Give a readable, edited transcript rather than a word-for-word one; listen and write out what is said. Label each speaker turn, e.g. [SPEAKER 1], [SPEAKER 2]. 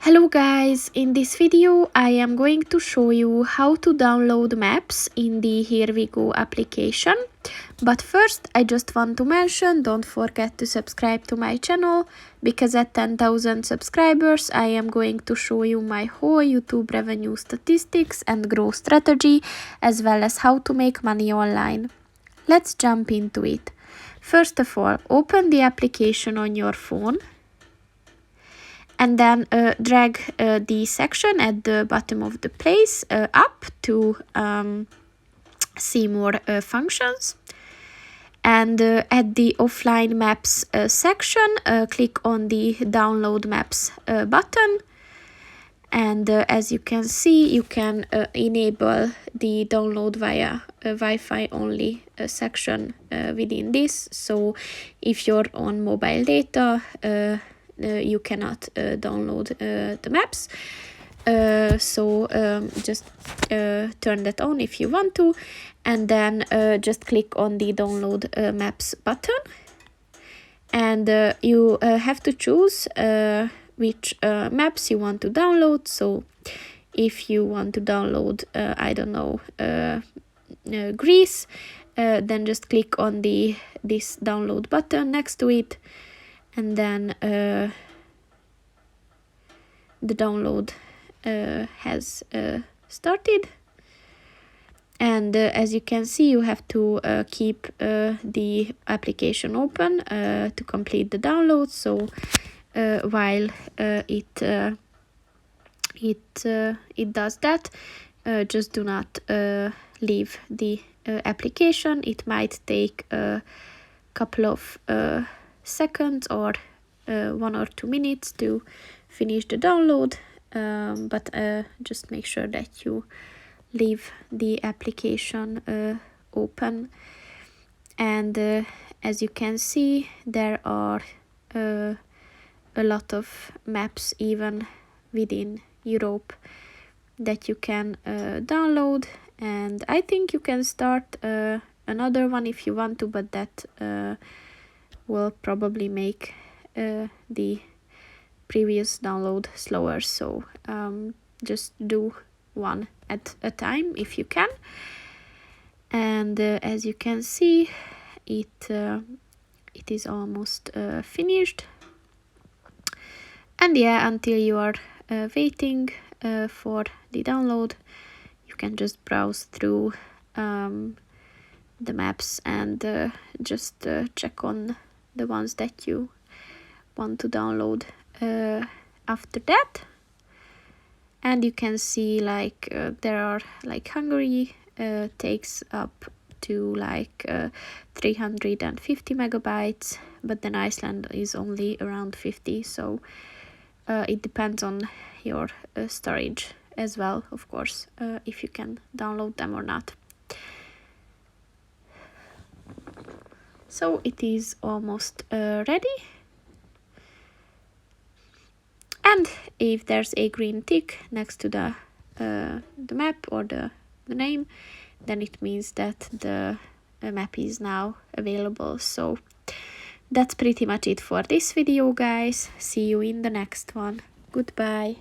[SPEAKER 1] Hello guys, in this video I am going to show you how to download maps in the Here WeGo application. But first I just want to mention, don't forget to subscribe to my channel, because at 10,000 subscribers I am going to show you my whole YouTube revenue statistics and growth strategy, as well as how to make money online. Let's jump into it. First of all, open the application on your phone. And then drag the section at the bottom of the place up to see more functions. And at the offline maps section, click on the download maps button. And as you can see, you can enable the download via Wi-Fi only section within this. So if you're on mobile data, you cannot download the maps, so just turn that on if you want to, and then just click on the download maps button, and you have to choose which maps you want to download. So if you want to download I don't know, Greece, then just click on this download button next to it, and then the download has started. And as you can see, you have to keep the application open to complete the download. So while it does that, just do not leave the application. It might take a couple of seconds or 1 or 2 minutes to finish the download, but just make sure that you leave the application open. And as you can see, there are a lot of maps even within Europe that you can download, and I think you can start another one if you want to, but that will probably make the previous download slower. So just do one at a time if you can. And as you can see, it is almost finished. And yeah, until you are waiting for the download, you can just browse through the maps and just check on the ones that you want to download after that. And you can see like there are like Hungary takes up to like 350 megabytes, but then Iceland is only around 50. So it depends on your storage as well, of course, if you can download them or not. So it is almost ready. And if there's a green tick next to the map or the name, then it means that the map is now available. So that's pretty much it for this video, guys. See you in the next one. Goodbye.